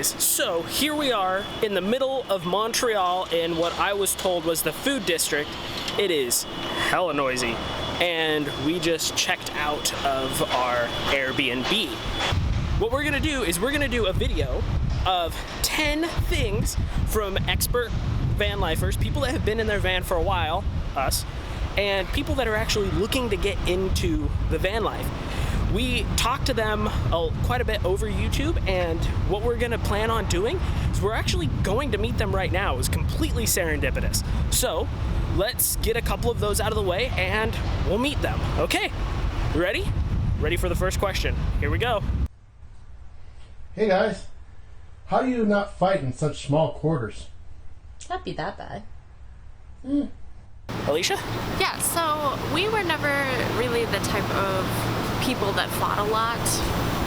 guys, so here we are in the middle of Montreal in what I was told was the food district. It is hella noisy, and we just checked out of our Airbnb. What we're gonna do is we're gonna do a video of 10 things from expert van lifers, people that have been in their van for a while, us, and people that are actually looking to get into the van life. We talked to them quite a bit over YouTube, and what we're gonna plan on doing is we're actually going to meet them right now. It was completely serendipitous. So let's get a couple of those out of the way and we'll meet them. Okay, ready? Ready for the first question. Here we go. Hey guys, how do you not fight in such small quarters? Can't be that bad. Alicia? Yeah, so we were never really the type of people that fought a lot.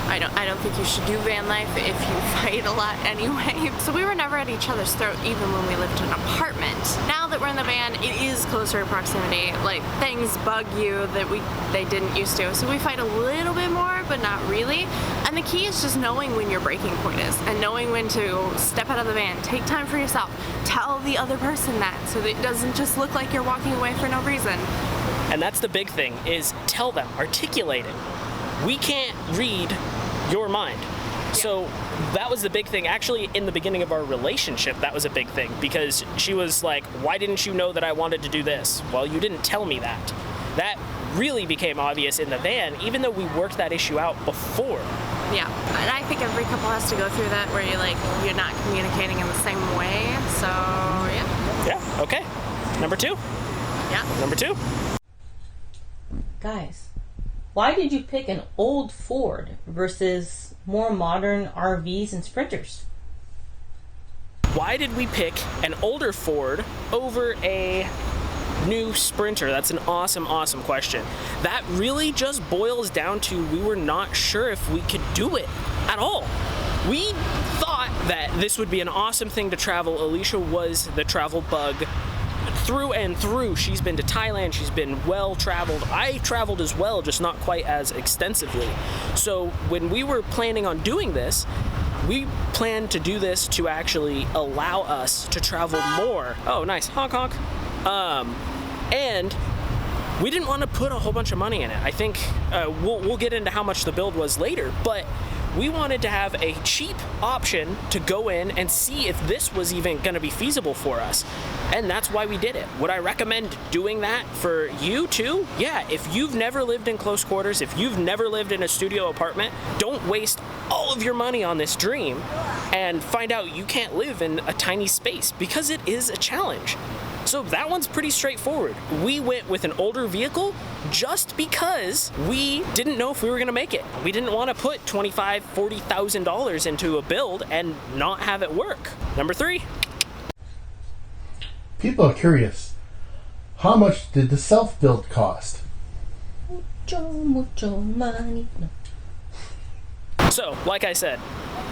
I don't think you should do van life if you fight a lot anyway. So we were never at each other's throat even when we lived in an apartment. Now that we're in the van, it is closer proximity. Like, things bug you that they didn't used to. So we fight a little bit more, but not really. And the key is just knowing when your breaking point is and knowing when to step out of the van, take time for yourself, tell the other person that so that it doesn't just look like you're walking away for no reason. And that's the big thing, is tell them, articulate it. We can't read your mind. So that was the big thing. Actually, in the beginning of our relationship, that was a big thing, because she was like, why didn't you know that I wanted to do this? Well, you didn't tell me that. That really became obvious in the van, even though we worked that issue out before. Yeah, and I think every couple has to go through that where you're not communicating in the same way. So yeah. Yeah, okay. Number 2? Yeah. Number 2? Guys, why did you pick an old Ford versus more modern RVs and Sprinters? Why did we pick an older Ford over a new Sprinter? That's an awesome, awesome question. That really just boils down to we were not sure if we could do it at all. We thought that this would be an awesome thing to travel. Alicia was the travel bug through and through. She's been to Thailand, she's been well traveled. I traveled as well, just not quite as extensively. So when we were planning on doing this, we planned to do this to actually allow us to travel more. Oh, nice, honk honk. And we didn't want to put a whole bunch of money in it. I think we'll get into how much the build was later, but we wanted to have a cheap option to go in and see if this was even going to be feasible for us. And that's why we did it. Would I recommend doing that for you too? Yeah, if you've never lived in close quarters, if you've never lived in a studio apartment, don't waste all of your money on this dream and find out you can't live in a tiny space, because it is a challenge. So that one's pretty straightforward. We went with an older vehicle just because we didn't know if we were gonna make it. We didn't wanna put $25,000, $40,000 into a build and not have it work. Number 3. People are curious. How much did the self-build cost? Mucho money. No. So, like I said,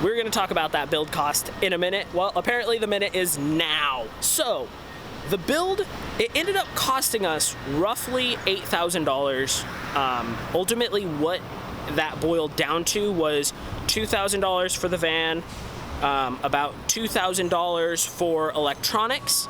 we're gonna talk about that build cost in a minute. Well, apparently the minute is now. So, the build, it ended up costing us roughly $8,000. Ultimately, what that boiled down to was $2,000 for the van, about $2,000 for electronics,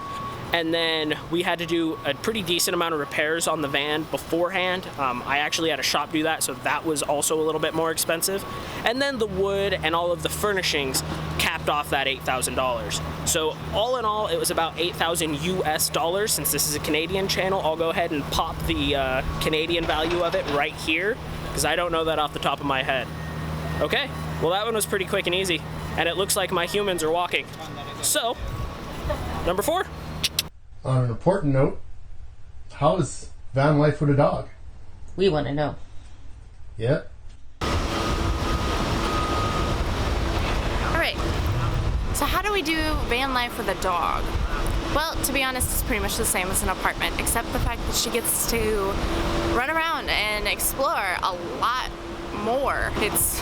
and then we had to do a pretty decent amount of repairs on the van beforehand. I actually had a shop do that, so that was also a little bit more expensive. And then the wood and all of the furnishings capped off that $8,000. So all in all, it was about $8,000 US. Since this is a Canadian channel, I'll go ahead and pop the Canadian value of it right here, because I don't know that off the top of my head. Okay, well that one was pretty quick and easy, and it looks like my humans are walking. So, number 4. On an important note, how is van life with a dog? We want to know. Yep. Alright, so how do we do van life with a dog? Well, to be honest, it's pretty much the same as an apartment, except the fact that she gets to run around and explore a lot more. It's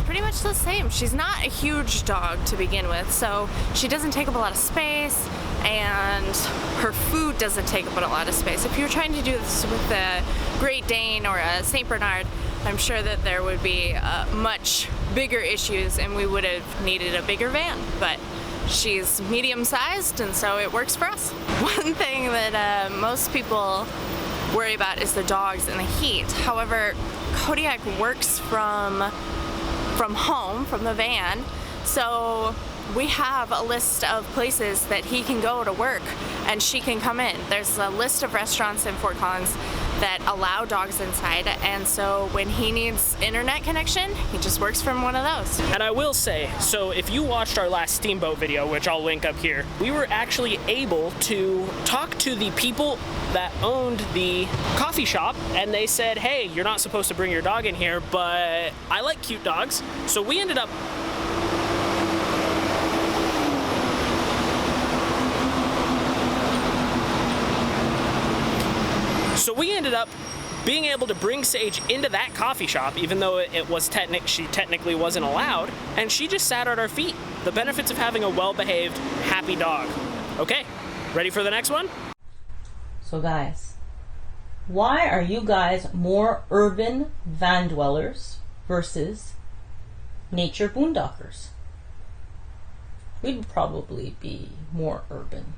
pretty much the same. She's not a huge dog to begin with, so she doesn't take up a lot of space, and her food doesn't take up a lot of space. If you're trying to do this with a Great Dane or a St. Bernard, I'm sure that there would be much bigger issues and we would have needed a bigger van, but she's medium-sized and so it works for us. One thing that most people worry about is the dogs and the heat. However, Kodiak works from home, from the van, so we have a list of places that he can go to work and she can come in. There's a list of restaurants in Fort Collins that allow dogs inside, and so when he needs internet connection, he just works from one of those. And I will say, so if you watched our last steamboat video, which I'll link up here, we were actually able to talk to the people that owned the coffee shop, and they said, hey, you're not supposed to bring your dog in here, but I like cute dogs. So we ended up being able to bring Sage into that coffee shop, even though she technically wasn't allowed, and she just sat at our feet. The benefits of having a well-behaved, happy dog. Okay, ready for the next one? So guys, why are you guys more urban van dwellers versus nature boondockers? We'd probably be more urban.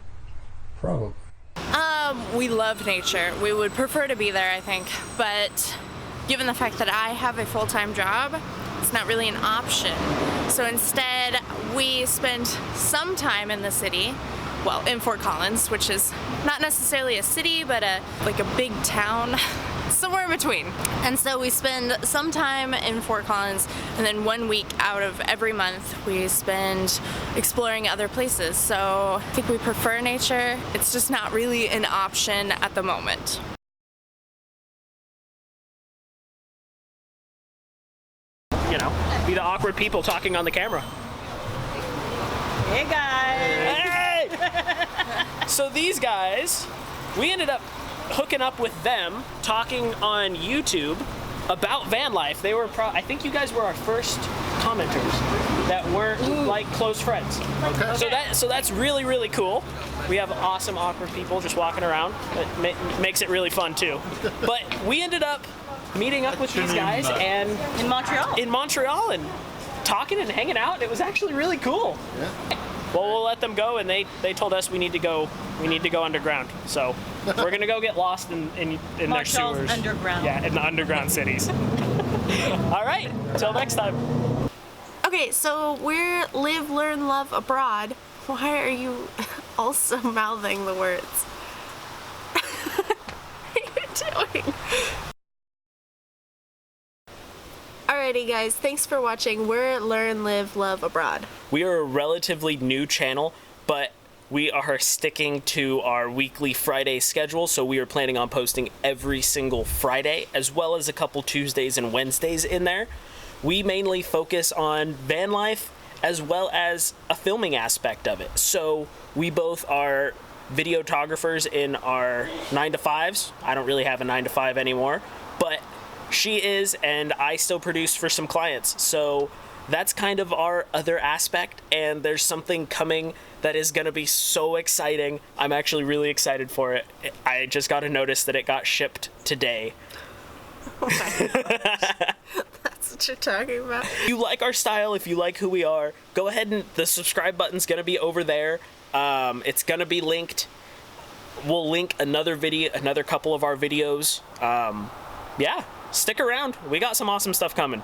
Probably. We love nature. We would prefer to be there, I think, but given the fact that I have a full-time job, it's not really an option. So instead, we spend some time in the city, well, in Fort Collins, which is not necessarily a city, but like a big town, somewhere in between. And so we spend some time in Fort Collins, and then 1 week out of every month we spend exploring other places. So I think we prefer nature. It's just not really an option at the moment. You know, be the awkward people talking on the camera. Hey guys! Hey! So these guys, we ended up hooking up with them, talking on YouTube about van life. They were, I think you guys were our first commenters that weren't like close friends. Okay. So that's really, really cool. We have awesome awkward people just walking around. It makes it really fun too. But we ended up meeting up with these guys and in Montreal and talking and hanging out. It was actually really cool. Yeah. Well, we'll let them go, and they told us we need to go underground. So we're gonna go get lost in their sewers. Underground. Yeah, in the underground cities. All right, till next time. Okay, so we're live, learn, love abroad. Why are you also mouthing the words? What are you doing? Alrighty guys, thanks for watching. We're Learn, Live, Love Abroad. We are a relatively new channel, but we are sticking to our weekly Friday schedule, so we are planning on posting every single Friday, as well as a couple Tuesdays and Wednesdays in there. We mainly focus on van life, as well as a filming aspect of it. So we both are videographers in our 9-to-5s. I don't really have a 9-to-5 anymore, but she is, and I still produce for some clients. So that's kind of our other aspect, and there's something coming that is going to be so exciting. I'm actually really excited for it. I just got a notice that it got shipped today. Oh my gosh. That's what you're talking about. If you like our style, if you like who we are, go ahead and the subscribe button's going to be over there. It's going to be linked. We'll link another couple of our videos. Yeah. Stick around. We got some awesome stuff coming.